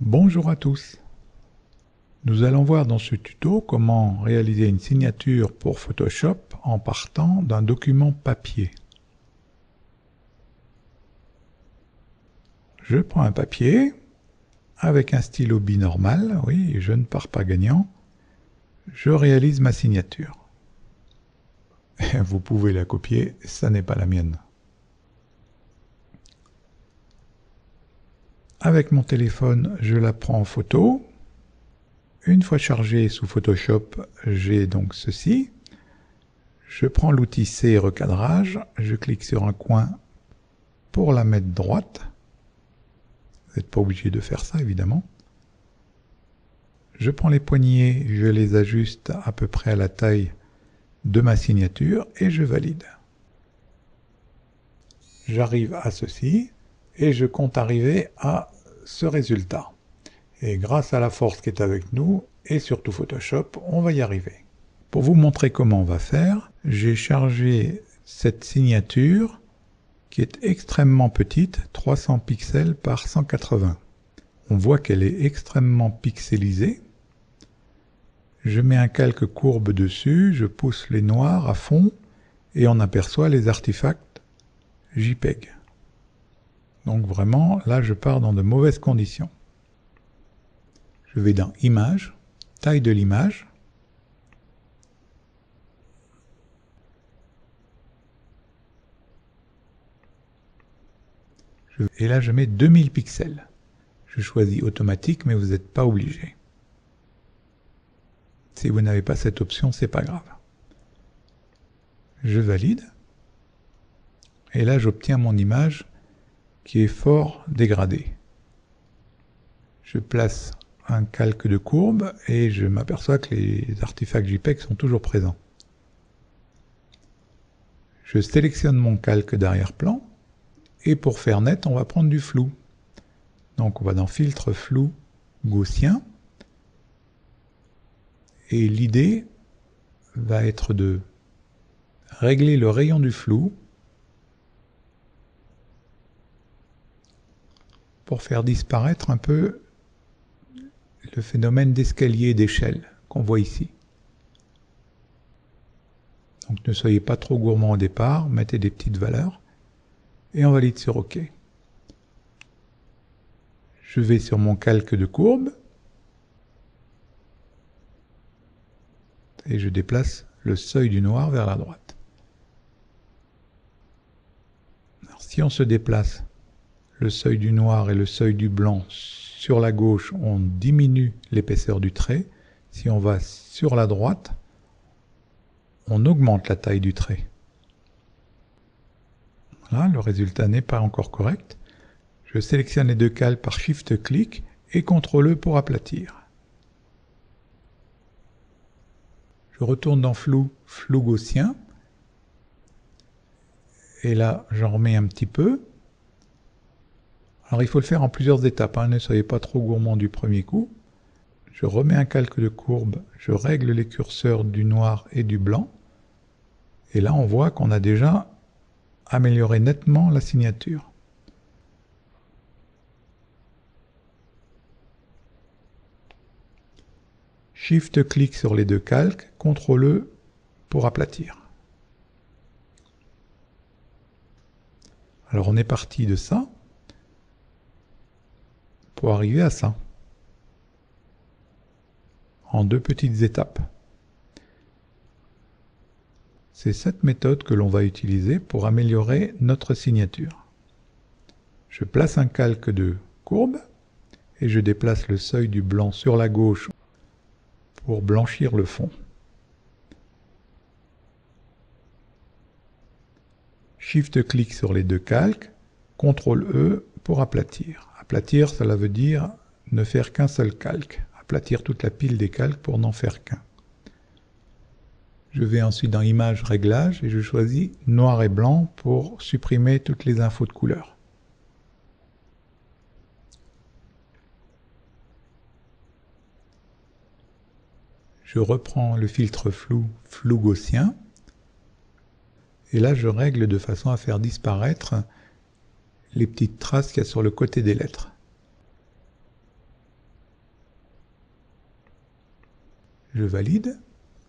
Bonjour à tous. Nous allons voir dans ce tuto comment réaliser une signature pour Photoshop en partant d'un document papier. Je prends un papier avec un stylo binormal, oui, je ne pars pas gagnant. Je réalise ma signature. Vous pouvez la copier, ça n'est pas la mienne. Avec mon téléphone, je la prends en photo. Une fois chargée sous Photoshop, j'ai donc ceci. Je prends l'outil C recadrage, je clique sur un coin pour la mettre droite. Vous n'êtes pas obligé de faire ça évidemment. Je prends les poignées, je les ajuste à peu près à la taille de ma signature et je valide. J'arrive à ceci et je compte arriver à ce résultat. Et grâce à la force qui est avec nous, et surtout Photoshop, on va y arriver. Pour vous montrer comment on va faire, j'ai chargé cette signature qui est extrêmement petite, 300 pixels par 180. On voit qu'elle est extrêmement pixelisée. Je mets un calque courbe dessus, je pousse les noirs à fond, et on aperçoit les artefacts JPEG. Donc vraiment, là je pars dans de mauvaises conditions. Je vais dans Images, taille de l'image. Et là je mets 2000 pixels. Je choisis automatique, mais vous n'êtes pas obligé. Si vous n'avez pas cette option, c'est pas grave. Je valide. Et là j'obtiens mon image qui est fort dégradée. Je place un calque de courbe et je m'aperçois que les artefacts JPEG sont toujours présents. Je sélectionne mon calque d'arrière-plan et pour faire net, on va prendre du flou. Donc on va dans Filtre flou gaussien et l'idée va être de régler le rayon du flou pour faire disparaître un peu le phénomène d'escalier et d'échelle qu'on voit ici. Donc ne soyez pas trop gourmand au départ, mettez des petites valeurs et on valide sur OK. Je vais sur mon calque de courbe et je déplace le seuil du noir vers la droite. Alors, si on se déplace le seuil du noir et le seuil du blanc sur la gauche, on diminue l'épaisseur du trait. Si on va sur la droite, on augmente la taille du trait. Voilà, le résultat n'est pas encore correct. Je sélectionne les deux calques par Shift-clic et CTRL-E pour aplatir. Je retourne dans flou gaussien. Et là, j'en remets un petit peu. Alors il faut le faire en plusieurs étapes, hein, ne soyez pas trop gourmand du premier coup. Je remets un calque de courbe, je règle les curseurs du noir et du blanc. Et là on voit qu'on a déjà amélioré nettement la signature. Shift-clic sur les deux calques, CTRL-E pour aplatir. Alors on est parti de ça pour arriver à ça, en deux petites étapes. C'est cette méthode que l'on va utiliser pour améliorer notre signature. Je place un calque de courbe et je déplace le seuil du blanc sur la gauche pour blanchir le fond. Shift-clic sur les deux calques, CTRL-E pour aplatir. Aplatir, cela veut dire ne faire qu'un seul calque. Aplatir toute la pile des calques pour n'en faire qu'un. Je vais ensuite dans Images, Réglages et je choisis Noir et Blanc pour supprimer toutes les infos de couleur. Je reprends le filtre flou gaussien et là je règle de façon à faire disparaître les petites traces qu'il y a sur le côté des lettres. Je valide,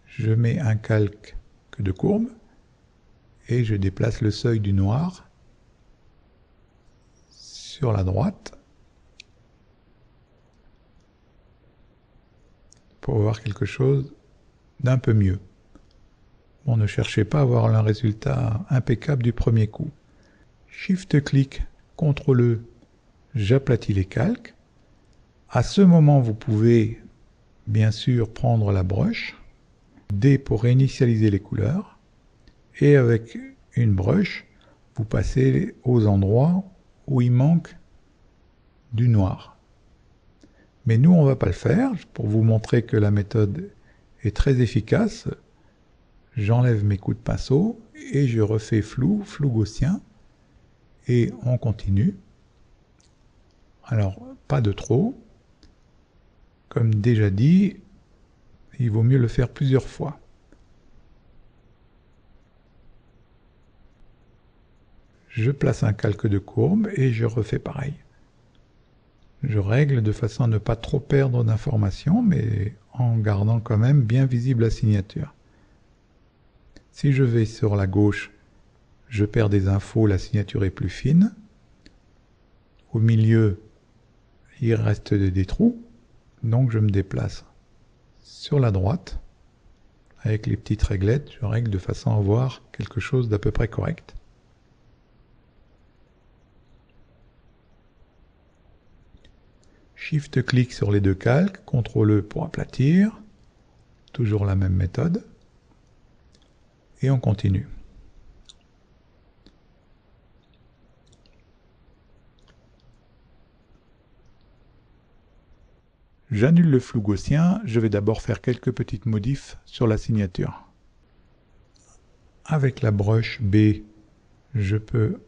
je mets un calque de courbe et je déplace le seuil du noir sur la droite pour avoir quelque chose d'un peu mieux. Bon, ne cherchez pas à avoir un résultat impeccable du premier coup. Shift-clic, CTRL-E, j'aplatis les calques. À ce moment, vous pouvez bien sûr prendre la brush, D pour réinitialiser les couleurs, et avec une brush, vous passez aux endroits où il manque du noir. Mais nous, on ne va pas le faire. Pour vous montrer que la méthode est très efficace, j'enlève mes coups de pinceau et je refais flou gaussien, et on continue. Alors, pas de trop. Comme déjà dit, il vaut mieux le faire plusieurs fois. Je place un calque de courbe et je refais pareil. Je règle de façon à ne pas trop perdre d'informations, mais en gardant quand même bien visible la signature. Si je vais sur la gauche, je perds des infos, la signature est plus fine. Au milieu, il reste des trous, donc je me déplace sur la droite. Avec les petites réglettes, je règle de façon à avoir quelque chose d'à peu près correct. Shift-clic sur les deux calques, CTRL-E pour aplatir. Toujours la même méthode. Et on continue. J'annule le flou gaussien, je vais d'abord faire quelques petites modifs sur la signature. Avec la brush B, je peux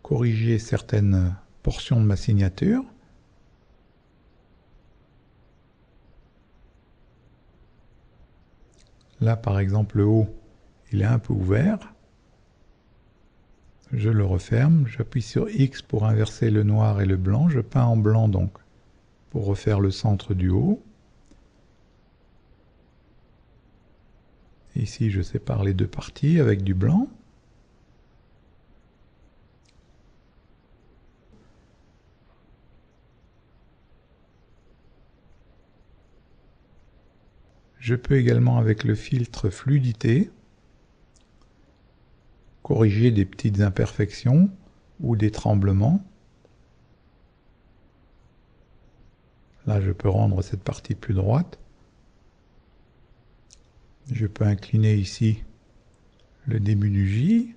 corriger certaines portions de ma signature. Là, par exemple, le haut, il est un peu ouvert. Je le referme, j'appuie sur X pour inverser le noir et le blanc. Je peins en blanc donc pour refaire le centre du haut. Ici, je sépare les deux parties avec du blanc. Je peux également, avec le filtre fluidité, corriger des petites imperfections ou des tremblements. Là, je peux rendre cette partie plus droite. Je peux incliner ici le début du J.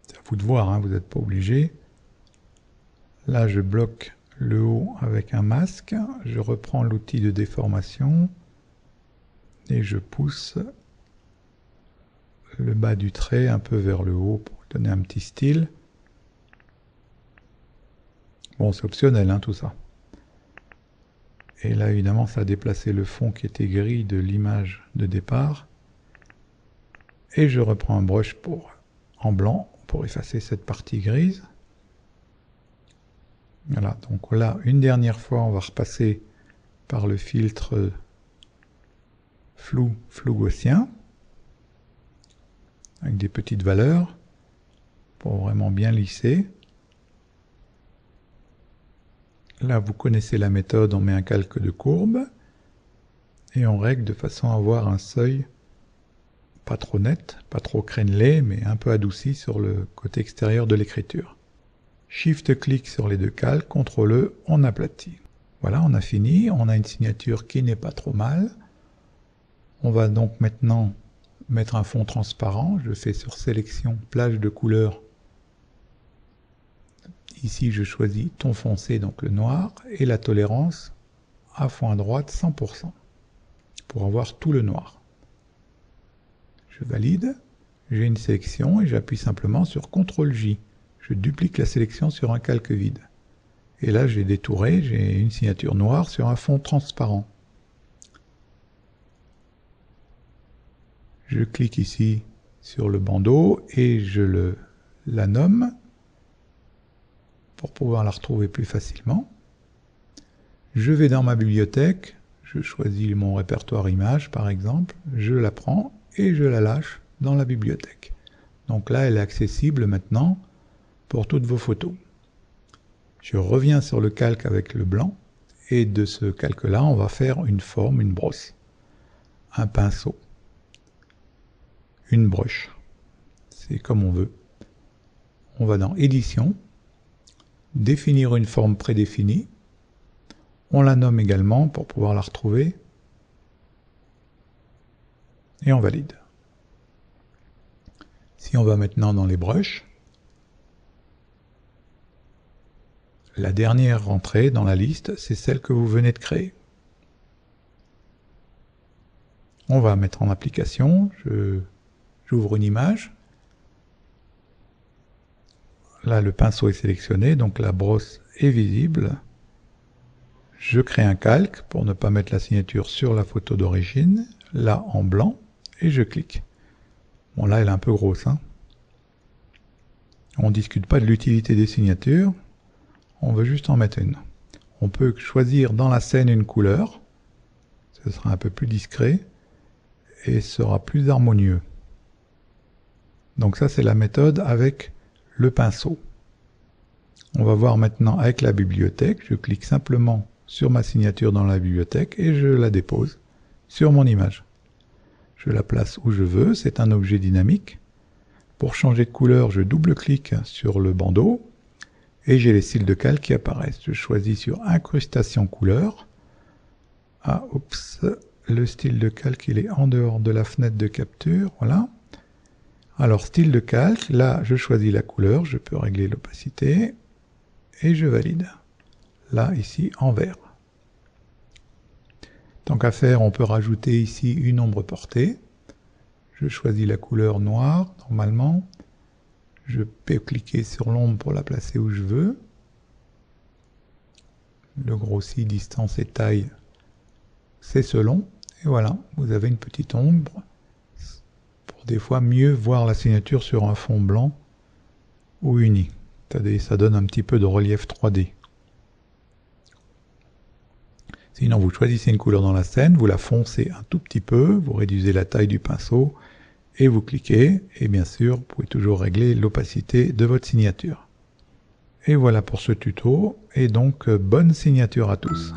C'est à vous de voir, hein, vous n'êtes pas obligé. Là, je bloque le haut avec un masque. Je reprends l'outil de déformation et je pousse le bas du trait un peu vers le haut pour donner un petit style. Bon, c'est optionnel, hein, tout ça. Et là, évidemment, ça a déplacé le fond qui était gris de l'image de départ. Et je reprends un brush en blanc pour effacer cette partie grise. Voilà, donc là, une dernière fois, on va repasser par le filtre flou gaussien, avec des petites valeurs, pour vraiment bien lisser. Là, vous connaissez la méthode, on met un calque de courbe, et on règle de façon à avoir un seuil pas trop net, pas trop crénelé, mais un peu adouci sur le côté extérieur de l'écriture. Shift-clic sur les deux calques, CTRL-E, on aplatit. Voilà, on a fini, on a une signature qui n'est pas trop mal. On va donc maintenant mettre un fond transparent. Je fais sur sélection, plage de couleurs. Ici, je choisis ton foncé, donc le noir, et la tolérance à fond à droite 100%, pour avoir tout le noir. Je valide, j'ai une sélection et j'appuie simplement sur CTRL-J. Je duplique la sélection sur un calque vide. Et là, j'ai détouré, j'ai une signature noire sur un fond transparent. Je clique ici sur le bandeau et la nomme pour pouvoir la retrouver plus facilement. Je vais dans ma bibliothèque, je choisis mon répertoire images par exemple, je la prends et je la lâche dans la bibliothèque. Donc là, elle est accessible maintenant pour toutes vos photos. Je reviens sur le calque avec le blanc, et de ce calque-là, on va faire une forme, une brosse, un pinceau, une broche. C'est comme on veut. On va dans Édition, définir une forme prédéfinie. On la nomme également pour pouvoir la retrouver. Et on valide. Si on va maintenant dans les brushes, la dernière entrée dans la liste, c'est celle que vous venez de créer. On va mettre en application, j'ouvre une image. Là, le pinceau est sélectionné, donc la brosse est visible. Je crée un calque pour ne pas mettre la signature sur la photo d'origine, là en blanc, et je clique. Bon, là, elle est un peu grosse, hein. On ne discute pas de l'utilité des signatures. On veut juste en mettre une. On peut choisir dans la scène une couleur, ce sera un peu plus discret et sera plus harmonieux. Donc ça, c'est la méthode avec le pinceau. On va voir maintenant avec la bibliothèque. Je clique simplement sur ma signature dans la bibliothèque et je la dépose sur mon image. Je la place où je veux, c'est un objet dynamique. Pour changer de couleur, je double-clique sur le bandeau. Et j'ai les styles de calque qui apparaissent. Je choisis sur Incrustation couleur. Ah, oups, le style de calque, il est en dehors de la fenêtre de capture. Voilà. Alors, style de calque, là, je choisis la couleur. Je peux régler l'opacité. Et je valide. Là, ici, en vert. Tant qu'à faire, on peut rajouter ici une ombre portée. Je choisis la couleur noire, normalement. Je peux cliquer sur l'ombre pour la placer où je veux. Le grossi, distance et taille, c'est selon. Et voilà, vous avez une petite ombre pour des fois mieux voir la signature sur un fond blanc ou uni. Ça donne un petit peu de relief 3D. Sinon, vous choisissez une couleur dans la scène, vous la foncez un tout petit peu, vous réduisez la taille du pinceau, et vous cliquez, et bien sûr, vous pouvez toujours régler l'opacité de votre signature. Et voilà pour ce tuto, et donc bonne signature à tous.